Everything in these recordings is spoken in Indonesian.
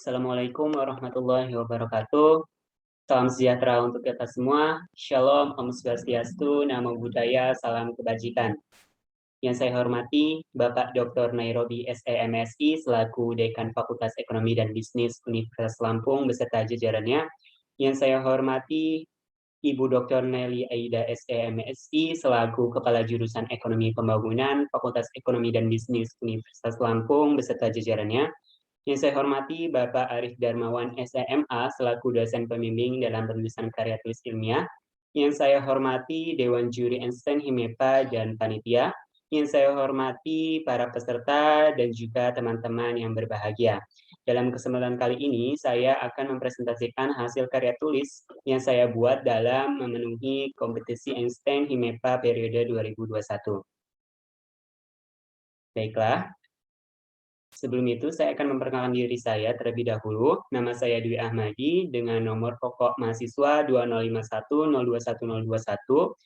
Assalamualaikum warahmatullahi wabarakatuh. Salam sejahtera untuk kita semua. Shalom, Om Swastiastu, Namo Buddhaya, Salam Kebajikan. Yang saya hormati Bapak Dr. Nairobi SEMSI selaku Dekan Fakultas Ekonomi dan Bisnis Universitas Lampung beserta jajarannya. Yang saya hormati Ibu Dr. Nelly Aida SEMSI selaku Kepala Jurusan Ekonomi Pembangunan Fakultas Ekonomi dan Bisnis Universitas Lampung beserta jajarannya. Yang saya hormati Bapak Arif Darmawan SEMA selaku dosen pembimbing dalam penulisan karya tulis ilmiah. Yang saya hormati Dewan Juri Einstein Himepa dan Panitia. Yang saya hormati para peserta dan juga teman-teman yang berbahagia. Dalam kesempatan kali ini, saya akan mempresentasikan hasil karya tulis yang saya buat dalam memenuhi kompetisi Einstein Himepa periode 2021. Baiklah, sebelum itu, saya akan memperkenalkan diri saya terlebih dahulu. Nama saya Dwi Ahmadi dengan nomor pokok mahasiswa 2051021021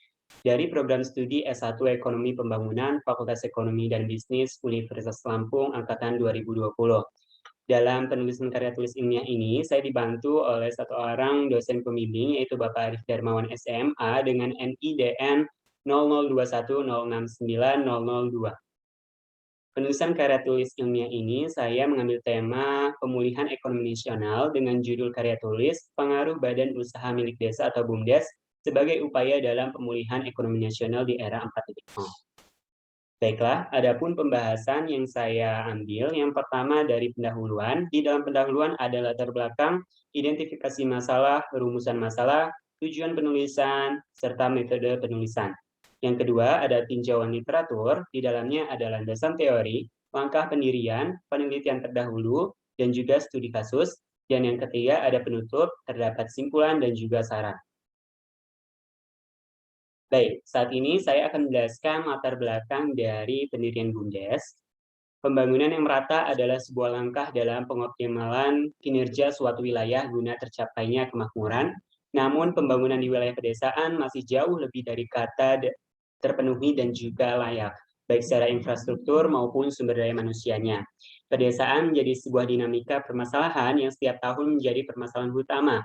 dari program studi S1 Ekonomi Pembangunan Fakultas Ekonomi dan Bisnis Universitas Lampung Angkatan 2020. Dalam penulisan karya tulis ilmiah ini, saya dibantu oleh satu orang dosen pembimbing, yaitu Bapak Arif Darmawan SMA dengan NIDN 0021069002. Penulisan karya tulis ilmiah ini, saya mengambil tema pemulihan ekonomi nasional dengan judul karya tulis pengaruh badan usaha milik desa atau BUMDes sebagai upaya dalam pemulihan ekonomi nasional di era 4.0. Baiklah, adapun pembahasan yang saya ambil, yang pertama dari pendahuluan. Di dalam pendahuluan ada latar belakang, identifikasi masalah, rumusan masalah, tujuan penulisan, serta metode penulisan. Yang kedua, ada tinjauan literatur, di dalamnya ada landasan teori, langkah pendirian, penelitian terdahulu, dan juga studi kasus. Dan yang ketiga, ada penutup, terdapat simpulan dan juga saran. Baik, saat ini saya akan menjelaskan latar belakang dari pendirian BUMDes. Pembangunan yang merata adalah sebuah langkah dalam pengoptimalan kinerja suatu wilayah guna tercapainya kemakmuran. Namun pembangunan di wilayah pedesaan masih jauh lebih dari kata terpenuhi dan juga layak, baik secara infrastruktur maupun sumber daya manusianya. Pedesaan menjadi sebuah dinamika permasalahan yang setiap tahun menjadi permasalahan utama.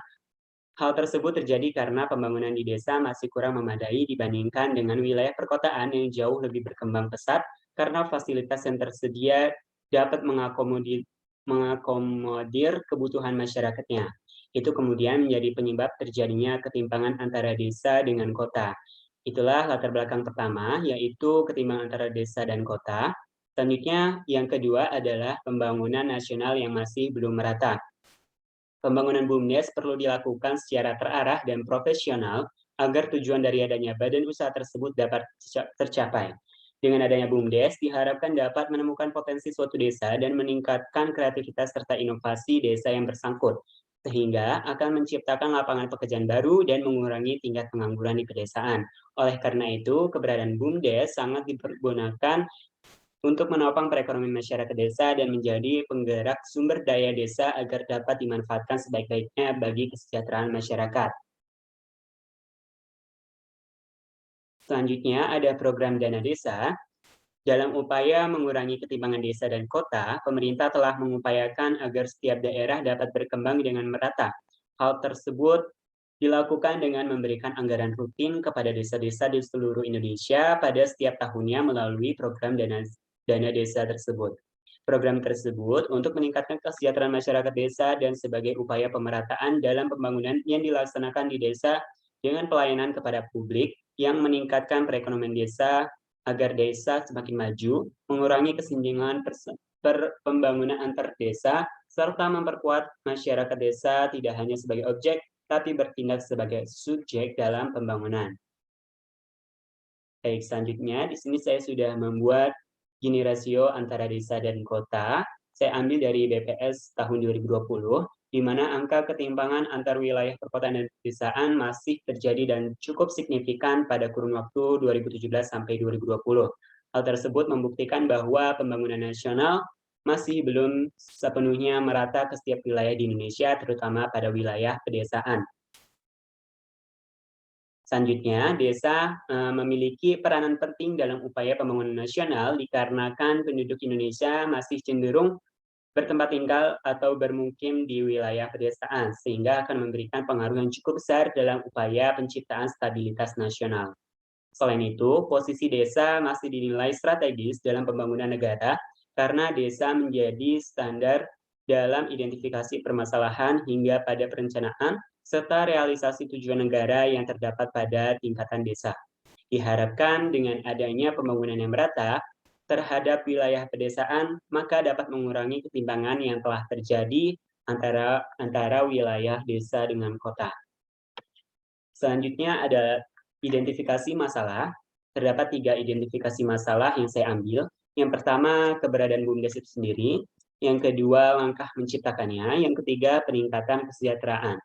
Hal tersebut terjadi karena pembangunan di desa masih kurang memadai dibandingkan dengan wilayah perkotaan yang jauh lebih berkembang pesat karena fasilitas yang tersedia dapat mengakomodir kebutuhan masyarakatnya. Itu kemudian menjadi penyebab terjadinya ketimpangan antara desa dengan kota. Itulah latar belakang pertama, yaitu ketimpangan antara desa dan kota. Selanjutnya, yang kedua adalah pembangunan nasional yang masih belum merata. Pembangunan BUMDes perlu dilakukan secara terarah dan profesional agar tujuan dari adanya badan usaha tersebut dapat tercapai. Dengan adanya BUMDes, diharapkan dapat menemukan potensi suatu desa dan meningkatkan kreativitas serta inovasi desa yang bersangkut, sehingga akan menciptakan lapangan pekerjaan baru dan mengurangi tingkat pengangguran di pedesaan. Oleh karena itu, keberadaan BUMDes sangat dipergunakan untuk menopang perekonomian masyarakat desa dan menjadi penggerak sumber daya desa agar dapat dimanfaatkan sebaik-baiknya bagi kesejahteraan masyarakat. Selanjutnya ada program dana desa. Dalam upaya mengurangi ketimpangan desa dan kota, pemerintah telah mengupayakan agar setiap daerah dapat berkembang dengan merata. Hal tersebut dilakukan dengan memberikan anggaran rutin kepada desa-desa di seluruh Indonesia pada setiap tahunnya melalui program dana desa tersebut. Program tersebut untuk meningkatkan kesejahteraan masyarakat desa dan sebagai upaya pemerataan dalam pembangunan yang dilaksanakan di desa dengan pelayanan kepada publik yang meningkatkan perekonomian desa agar desa semakin maju, mengurangi kesenjangan pembangunan antar desa, serta memperkuat masyarakat desa tidak hanya sebagai objek, tapi bertindak sebagai subjek dalam pembangunan. Baik, selanjutnya di sini saya sudah membuat Gini rasio antara desa dan kota. Saya ambil dari BPS tahun 2020, di mana angka ketimpangan antar wilayah perkotaan dan pedesaan masih terjadi dan cukup signifikan pada kurun waktu 2017 sampai 2020. Hal tersebut membuktikan bahwa pembangunan nasional masih belum sepenuhnya merata ke setiap wilayah di Indonesia, terutama pada wilayah pedesaan. Selanjutnya, desa memiliki peranan penting dalam upaya pembangunan nasional dikarenakan penduduk Indonesia masih cenderung bertempat tinggal atau bermukim di wilayah pedesaan, sehingga akan memberikan pengaruh yang cukup besar dalam upaya penciptaan stabilitas nasional. Selain itu, posisi desa masih dinilai strategis dalam pembangunan negara karena desa menjadi standar dalam identifikasi permasalahan hingga pada perencanaan serta realisasi tujuan negara yang terdapat pada tingkatan desa. Diharapkan dengan adanya pembangunan yang merata terhadap wilayah pedesaan, maka dapat mengurangi ketimpangan yang telah terjadi antara wilayah desa dengan kota. Selanjutnya ada identifikasi masalah. Terdapat 3 identifikasi masalah yang saya ambil. Yang pertama, keberadaan BUMDes itu sendiri. Yang kedua, langkah menciptakannya. Yang ketiga, peningkatan kesejahteraan.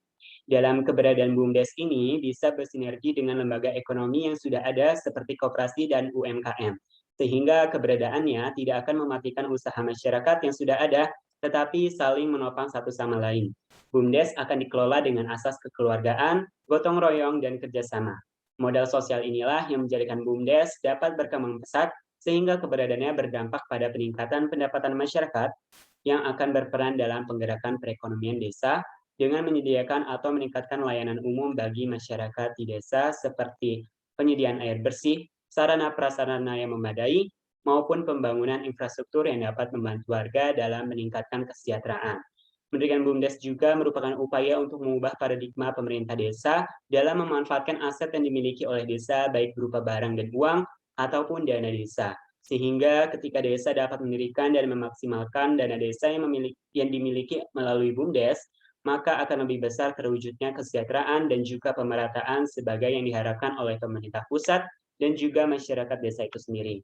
Dalam keberadaan BUMDes ini bisa bersinergi dengan lembaga ekonomi yang sudah ada seperti koperasi dan UMKM. Sehingga keberadaannya tidak akan mematikan usaha masyarakat yang sudah ada, tetapi saling menopang satu sama lain. BUMDes akan dikelola dengan asas kekeluargaan, gotong royong, dan kerjasama. Modal sosial inilah yang menjadikan BUMDes dapat berkembang pesat sehingga keberadaannya berdampak pada peningkatan pendapatan masyarakat yang akan berperan dalam penggerakan perekonomian desa dengan menyediakan atau meningkatkan layanan umum bagi masyarakat di desa seperti penyediaan air bersih, sarana prasarana yang memadai, maupun pembangunan infrastruktur yang dapat membantu warga dalam meningkatkan kesejahteraan. Mendirikan BUMDes juga merupakan upaya untuk mengubah paradigma pemerintah desa dalam memanfaatkan aset yang dimiliki oleh desa baik berupa barang dan uang ataupun dana desa. Sehingga ketika desa dapat mendirikan dan memaksimalkan dana desa yang dimiliki melalui BUMDes, maka akan lebih besar terwujudnya kesejahteraan dan juga pemerataan sebagai yang diharapkan oleh pemerintah pusat dan juga masyarakat desa itu sendiri.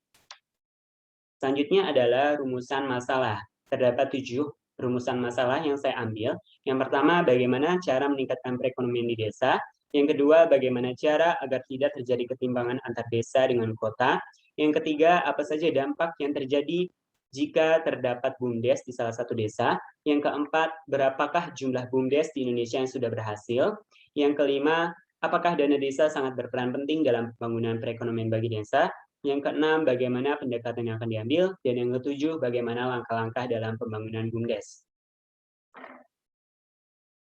Selanjutnya adalah rumusan masalah. Terdapat 7 rumusan masalah yang saya ambil. Yang pertama, bagaimana cara meningkatkan perekonomian di desa. Yang kedua, bagaimana cara agar tidak terjadi ketimpangan antar desa dengan kota. Yang ketiga, apa saja dampak yang terjadi jika terdapat BUMDes di salah satu desa. Yang keempat, berapakah jumlah BUMDes di Indonesia yang sudah berhasil. Yang kelima, apakah dana desa sangat berperan penting dalam pembangunan perekonomian bagi desa. Yang keenam, bagaimana pendekatan yang akan diambil. Dan yang ketujuh, bagaimana langkah-langkah dalam pembangunan BUMDes.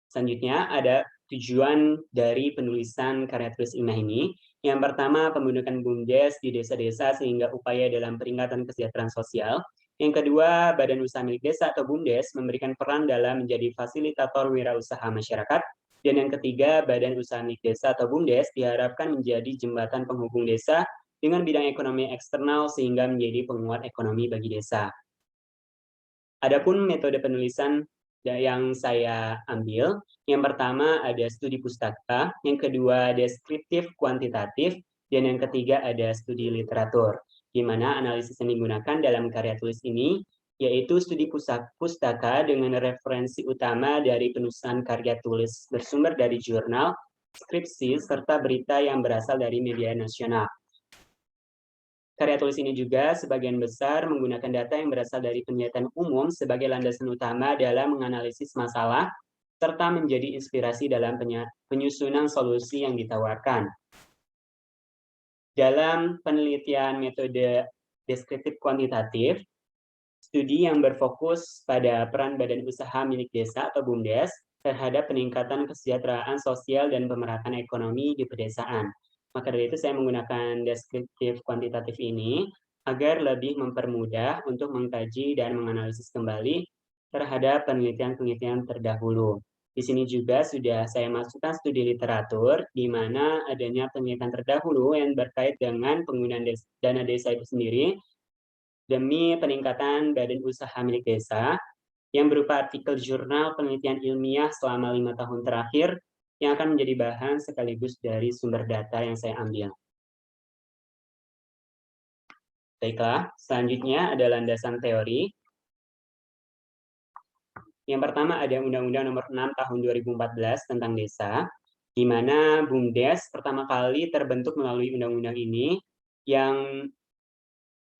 Selanjutnya, ada tujuan dari penulisan karya tulis ilmiah ini. Yang pertama, pembentukan BUMDes di desa-desa sehingga upaya dalam peningkatan kesejahteraan sosial. Yang kedua, Badan Usaha Milik Desa atau BUMDes memberikan peran dalam menjadi fasilitator wirausaha masyarakat. Dan yang ketiga, Badan Usaha Milik Desa atau BUMDes diharapkan menjadi jembatan penghubung desa dengan bidang ekonomi eksternal sehingga menjadi penguat ekonomi bagi desa. Adapun metode penulisan yang saya ambil, yang pertama ada studi pustaka, yang kedua deskriptif kuantitatif, dan yang ketiga ada studi literatur, di mana analisis yang digunakan dalam karya tulis ini yaitu studi pustaka dengan referensi utama dari penulisan karya tulis bersumber dari jurnal, skripsi, serta berita yang berasal dari media nasional. Karya tulis ini juga sebagian besar menggunakan data yang berasal dari penelitian umum sebagai landasan utama dalam menganalisis masalah, serta menjadi inspirasi dalam penyusunan solusi yang ditawarkan. Dalam penelitian metode deskriptif kuantitatif, studi yang berfokus pada peran badan usaha milik desa atau BUMDes terhadap peningkatan kesejahteraan sosial dan pemerataan ekonomi di pedesaan. Maka dari itu saya menggunakan deskriptif kuantitatif ini agar lebih mempermudah untuk mengkaji dan menganalisis kembali terhadap penelitian-penelitian terdahulu. Di sini juga sudah saya masukkan studi literatur, di mana adanya penelitian terdahulu yang berkait dengan penggunaan dana desa itu sendiri, demi peningkatan badan usaha milik desa, yang berupa artikel jurnal penelitian ilmiah selama 5 tahun terakhir, yang akan menjadi bahan sekaligus dari sumber data yang saya ambil. Baiklah, selanjutnya ada landasan teori. Yang pertama ada Undang-Undang Nomor 6 Tahun 2014 tentang Desa, di mana BUMDes pertama kali terbentuk melalui undang-undang ini, yang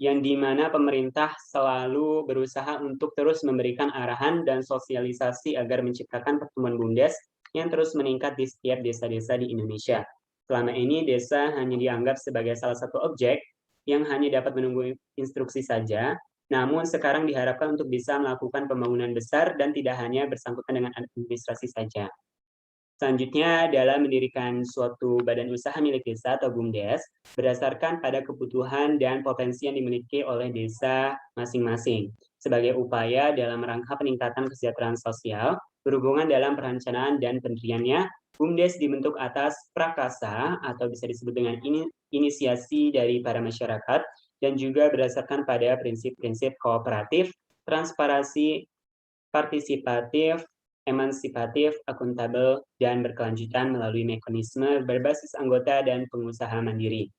di mana pemerintah selalu berusaha untuk terus memberikan arahan dan sosialisasi agar menciptakan pertumbuhan BUMDes yang terus meningkat di setiap desa-desa di Indonesia. Selama ini desa hanya dianggap sebagai salah satu objek yang hanya dapat menunggu instruksi saja, Namun sekarang diharapkan untuk bisa melakukan pembangunan besar dan tidak hanya bersangkutan dengan administrasi saja. Selanjutnya adalah mendirikan suatu badan usaha milik desa atau BUMDes berdasarkan pada kebutuhan dan potensi yang dimiliki oleh desa masing-masing sebagai upaya dalam rangka peningkatan kesejahteraan sosial berhubungan dalam perencanaan dan pendiriannya. BUMDes dibentuk atas prakasa atau bisa disebut dengan inisiasi dari para masyarakat dan juga berdasarkan pada prinsip-prinsip kooperatif, transparansi, partisipatif, emansipatif, akuntabel, dan berkelanjutan melalui mekanisme berbasis anggota dan pengusaha mandiri.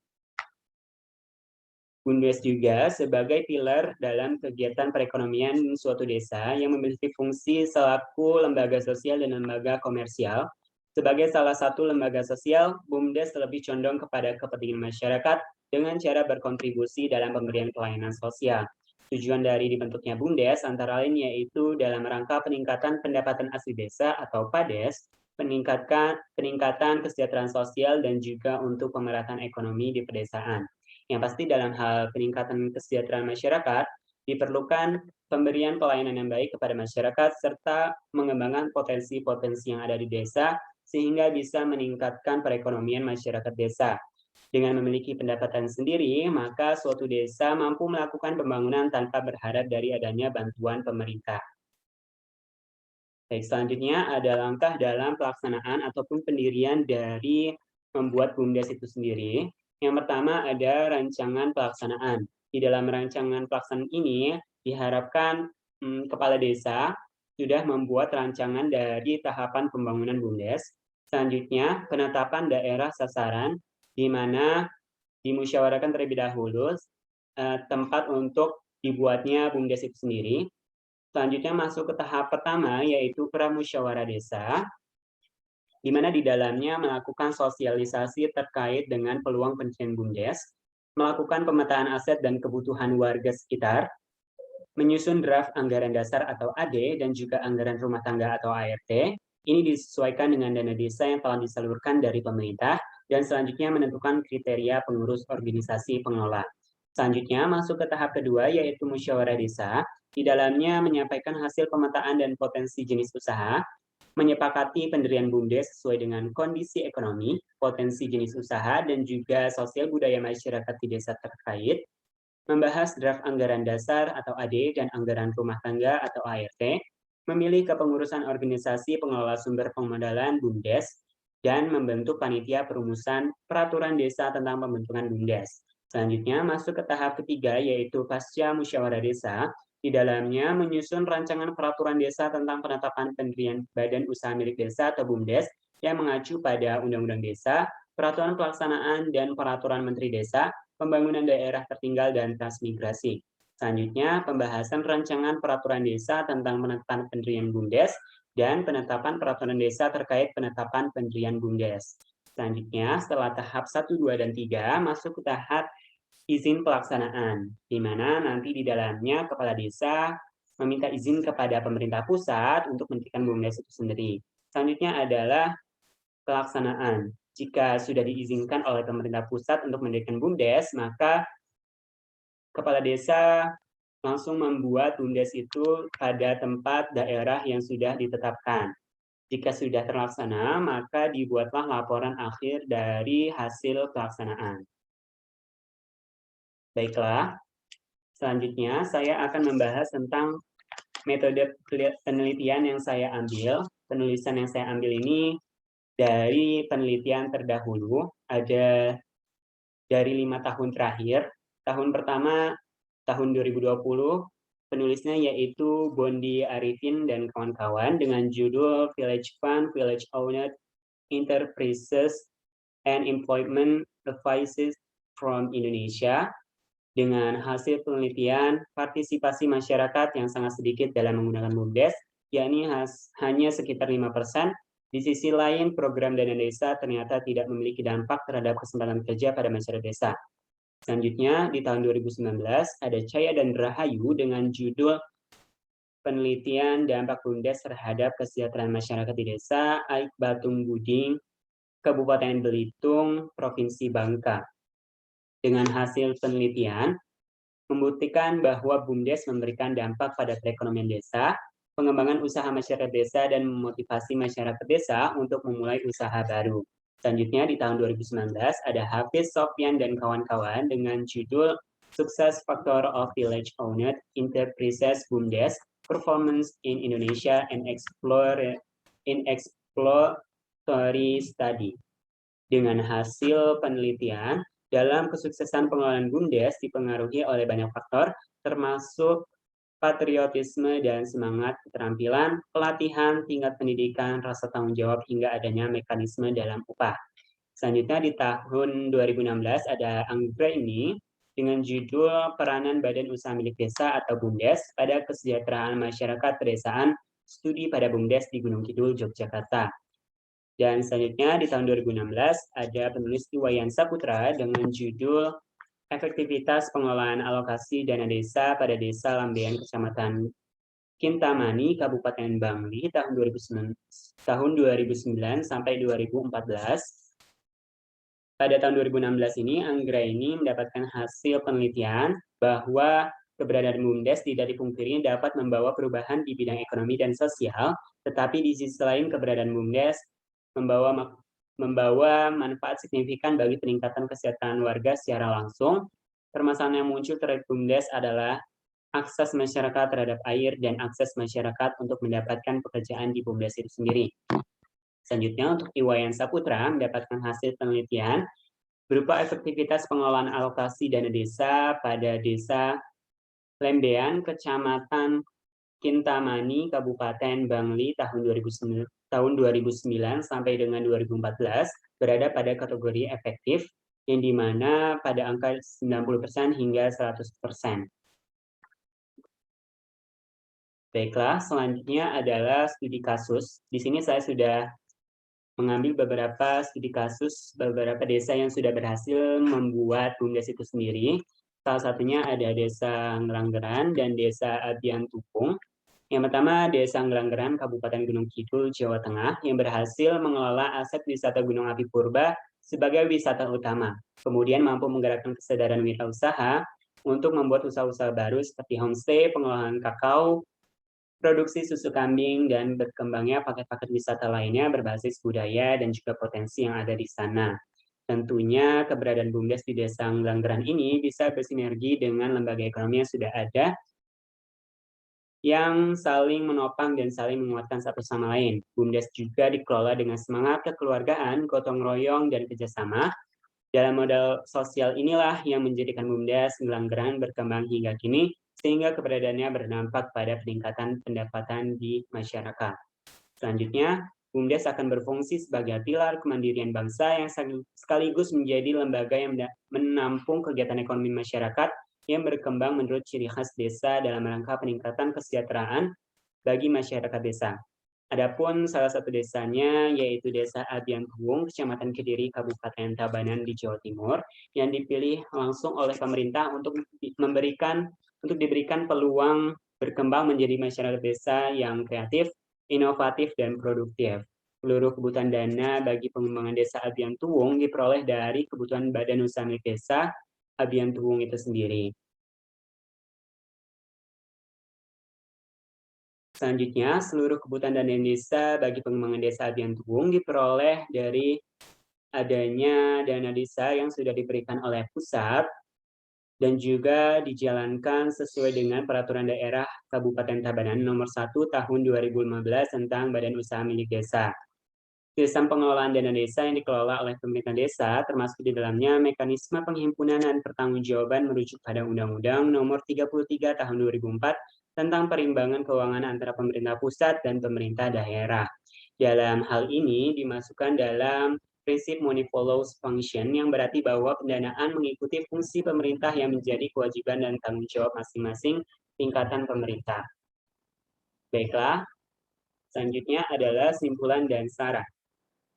BUMDes juga sebagai pilar dalam kegiatan perekonomian suatu desa yang memiliki fungsi selaku lembaga sosial dan lembaga komersial. Sebagai salah satu lembaga sosial, BUMDes lebih condong kepada kepentingan masyarakat dengan cara berkontribusi dalam pemberian pelayanan sosial. Tujuan dari dibentuknya BUMDes antara lain yaitu dalam rangka peningkatan pendapatan asli desa atau PADES, peningkatan kesejahteraan sosial, dan juga untuk pemerataan ekonomi di pedesaan. Yang pasti dalam hal peningkatan kesejahteraan masyarakat, diperlukan pemberian pelayanan yang baik kepada masyarakat serta mengembangkan potensi-potensi yang ada di desa sehingga bisa meningkatkan perekonomian masyarakat desa. Dengan memiliki pendapatan sendiri, maka suatu desa mampu melakukan pembangunan tanpa berharap dari adanya bantuan pemerintah. Baik, selanjutnya ada langkah dalam pelaksanaan ataupun pendirian dari membuat BUMDes itu sendiri. Yang pertama ada rancangan pelaksanaan. Di dalam rancangan pelaksanaan ini diharapkan kepala desa sudah membuat rancangan dari tahapan pembangunan BUMDes. Selanjutnya penetapan daerah sasaran di mana dimusyawarahkan terlebih dahulu tempat untuk dibuatnya BUMDes itu sendiri. Selanjutnya masuk ke tahap pertama yaitu pramusyawarah desa, di mana di dalamnya melakukan sosialisasi terkait dengan peluang pendirian BUMDes, melakukan pemetaan aset dan kebutuhan warga sekitar, menyusun draft anggaran dasar atau AD dan juga anggaran rumah tangga atau ART. Ini disesuaikan dengan dana desa yang telah disalurkan dari pemerintah dan selanjutnya menentukan kriteria pengurus organisasi pengelola. Selanjutnya masuk ke tahap kedua yaitu musyawarah desa. Di dalamnya menyampaikan hasil pemetaan dan potensi jenis usaha, menyepakati pendirian BUMDes sesuai dengan kondisi ekonomi, potensi jenis usaha, dan juga sosial budaya masyarakat di desa terkait, membahas draft anggaran dasar atau AD dan anggaran rumah tangga atau ART, memilih kepengurusan organisasi pengelola sumber pemodalan BUMDes, dan membentuk panitia perumusan peraturan desa tentang pembentukan BUMDes. Selanjutnya masuk ke tahap ketiga yaitu pasca musyawarah desa. Di dalamnya menyusun rancangan peraturan desa tentang penetapan pendirian badan usaha milik desa atau BUMDes yang mengacu pada Undang-Undang Desa, peraturan pelaksanaan dan peraturan Menteri Desa, pembangunan daerah tertinggal dan transmigrasi. Selanjutnya, pembahasan rancangan peraturan desa tentang penetapan pendirian BUMDes dan penetapan peraturan desa terkait penetapan pendirian BUMDes. Selanjutnya, setelah tahap 1, 2, dan 3, masuk ke tahap izin pelaksanaan, di mana nanti di dalamnya kepala desa meminta izin kepada pemerintah pusat untuk mendirikan BUMDes itu sendiri. Selanjutnya adalah pelaksanaan. Jika sudah diizinkan oleh pemerintah pusat untuk mendirikan BUMDes, maka kepala desa langsung membuat BUMDes itu pada tempat daerah yang sudah ditetapkan. Jika sudah terlaksana, maka dibuatlah laporan akhir dari hasil pelaksanaan. Baiklah, selanjutnya saya akan membahas tentang metode penelitian yang saya ambil. Penulisan yang saya ambil ini dari penelitian terdahulu, ada dari 5 tahun terakhir. Tahun pertama, tahun 2020, penulisnya yaitu Bondi Arifin dan kawan-kawan dengan judul Village Fund, Village Owner, Enterprises, and Employment Advices from Indonesia, dengan hasil penelitian partisipasi masyarakat yang sangat sedikit dalam menggunakan BUMDes, yakni hanya sekitar 5%. Di sisi lain, program dana desa ternyata tidak memiliki dampak terhadap kesempatan kerja pada masyarakat desa. Selanjutnya, di tahun 2019, ada Caya dan Rahayu dengan judul Penelitian Dampak BUMDes Terhadap Kesejahteraan Masyarakat di Desa, Aik Batung Buding, Kabupaten Belitung, Provinsi Bangka. Dengan hasil penelitian, membuktikan bahwa BUMDes memberikan dampak pada perekonomian desa, pengembangan usaha masyarakat desa, dan memotivasi masyarakat desa untuk memulai usaha baru. Selanjutnya di tahun 2019 ada Hafiz Sofyan dan kawan-kawan dengan judul Success Factor of Village Owned Enterprises BUMDes Performance in Indonesia and Exploratory Study. Dengan hasil penelitian, dalam kesuksesan pengelolaan BUMDes dipengaruhi oleh banyak faktor, termasuk patriotisme dan semangat keterampilan, pelatihan, tingkat pendidikan, rasa tanggung jawab, hingga adanya mekanisme dalam upah. Selanjutnya di tahun 2016 ada Anggraini dengan judul Peranan Badan Usaha Milik Desa atau BUMDes pada Kesejahteraan Masyarakat Pedesaan, Studi pada BUMDes di Gunung Kidul, Yogyakarta. Dan selanjutnya di tahun 2016 ada penulis Iwayan Saputra dengan judul Efektivitas Pengelolaan Alokasi Dana Desa pada Desa Lambean Kecamatan Kintamani, Kabupaten Bangli tahun 2009 sampai 2014. Pada tahun 2016 ini, Anggraini mendapatkan hasil penelitian bahwa keberadaan BUMDes tidak dipungkiri dapat membawa perubahan di bidang ekonomi dan sosial, tetapi di sisi lain keberadaan BUMDes membawa manfaat signifikan bagi peningkatan kesejahteraan warga secara langsung. Permasalahan yang muncul terhadap BUMDes adalah akses masyarakat terhadap air dan akses masyarakat untuk mendapatkan pekerjaan di BUMDes itu sendiri. Selanjutnya, untuk Iwayan Saputra mendapatkan hasil penelitian berupa efektivitas pengelolaan alokasi dana desa pada Desa Lembean, Kecamatan Kintamani, Kabupaten Bangli tahun 2009 sampai dengan 2014 berada pada kategori efektif, yang dimana pada angka 90% hingga 100%. Baiklah, selanjutnya adalah studi kasus. Di sini saya sudah mengambil beberapa studi kasus beberapa desa yang sudah berhasil membuat BUMDes itu sendiri. Salah satunya ada Desa Ngelanggeran dan Desa Abian Tupung. Yang pertama, Desa Ngelanggeran, Kabupaten Gunung Kidul, Jawa Tengah, yang berhasil mengelola aset wisata Gunung Api Purba sebagai wisata utama. Kemudian mampu menggerakkan kesadaran wirausaha untuk membuat usaha-usaha baru seperti homestay, pengolahan kakao, produksi susu kambing, dan berkembangnya paket-paket wisata lainnya berbasis budaya dan juga potensi yang ada di sana. Tentunya keberadaan BUMDes di Desa Ngelanggeran ini bisa bersinergi dengan lembaga ekonomi yang sudah ada, yang saling menopang dan saling menguatkan satu sama lain. BUMDes juga dikelola dengan semangat kekeluargaan, gotong royong, dan kerjasama. Dalam modal sosial inilah yang menjadikan BUMDes Ngelanggeran berkembang hingga kini, sehingga keberadaannya berdampak pada peningkatan pendapatan di masyarakat. Selanjutnya, BUMDes akan berfungsi sebagai pilar kemandirian bangsa yang sekaligus menjadi lembaga yang menampung kegiatan ekonomi masyarakat yang berkembang menurut ciri khas desa dalam rangka peningkatan kesejahteraan bagi masyarakat desa. Adapun salah satu desanya yaitu Desa Abian Tupung, Kecamatan Kediri, Kabupaten Tabanan di Jawa Timur, yang dipilih langsung oleh pemerintah untuk diberikan peluang berkembang menjadi masyarakat desa yang kreatif, inovatif, dan produktif. Seluruh kebutuhan dana bagi pengembangan Desa Abian Tupung diperoleh dari kebutuhan Badan Usaha Milik Desa Abian Tupung itu sendiri. Selanjutnya, seluruh kebutuhan dana desa bagi pengembangan Desa Abian Tupung diperoleh dari adanya dana desa yang sudah diberikan oleh pusat dan juga dijalankan sesuai dengan Peraturan Daerah Kabupaten Tabanan Nomor 1 Tahun 2015 tentang Badan Usaha Milik Desa. Sistem pengelolaan dana desa yang dikelola oleh pemerintah desa termasuk di dalamnya mekanisme penghimpunan dan pertanggungjawaban merujuk pada Undang-Undang Nomor 33 Tahun 2004 tentang perimbangan keuangan antara pemerintah pusat dan pemerintah daerah. Dalam hal ini dimasukkan dalam prinsip money follows function, yang berarti bahwa pendanaan mengikuti fungsi pemerintah yang menjadi kewajiban dan tanggung jawab masing-masing tingkatan pemerintah. Baiklah, selanjutnya adalah simpulan dan saran.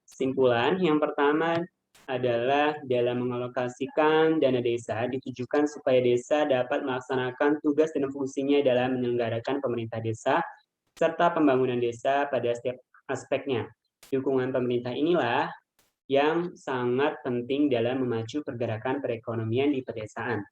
Simpulan yang pertama adalah dalam mengalokasikan dana desa ditujukan supaya desa dapat melaksanakan tugas dan fungsinya dalam menyelenggarakan pemerintah desa serta pembangunan desa pada setiap aspeknya. Dukungan pemerintah inilah yang sangat penting dalam memacu pergerakan perekonomian di pedesaan.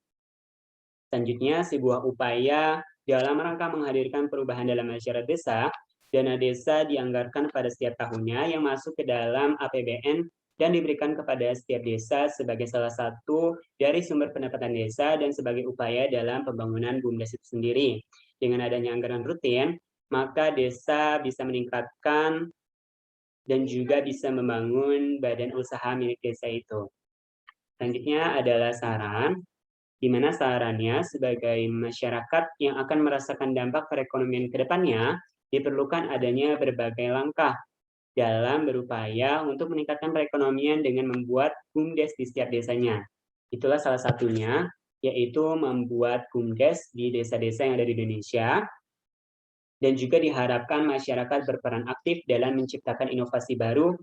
Selanjutnya, sebuah upaya dalam rangka menghadirkan perubahan dalam masyarakat desa, dana desa dianggarkan pada setiap tahunnya yang masuk ke dalam APBN dan diberikan kepada setiap desa sebagai salah satu dari sumber pendapatan desa dan sebagai upaya dalam pembangunan BUMDes itu sendiri. Dengan adanya anggaran rutin, maka desa bisa meningkatkan dan juga bisa membangun badan usaha milik desa itu. Selanjutnya adalah saran, di mana sarannya sebagai masyarakat yang akan merasakan dampak perekonomian ke depannya, diperlukan adanya berbagai langkah dalam berupaya untuk meningkatkan perekonomian dengan membuat BUMDes di setiap desanya. Itulah salah satunya, yaitu membuat BUMDes di desa-desa yang ada di Indonesia, dan juga diharapkan masyarakat berperan aktif dalam menciptakan inovasi baru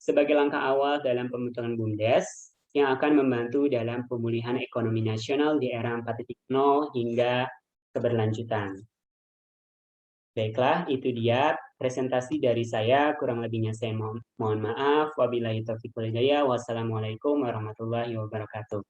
sebagai langkah awal dalam pembentukan BUMDes yang akan membantu dalam pemulihan ekonomi nasional di era 4.0 hingga keberlanjutan. Baiklah, itu dia presentasi dari saya. Kurang lebihnya saya mohon maaf. Wabillahi taufiq wal hidayah. Wassalamualaikum warahmatullahi wabarakatuh.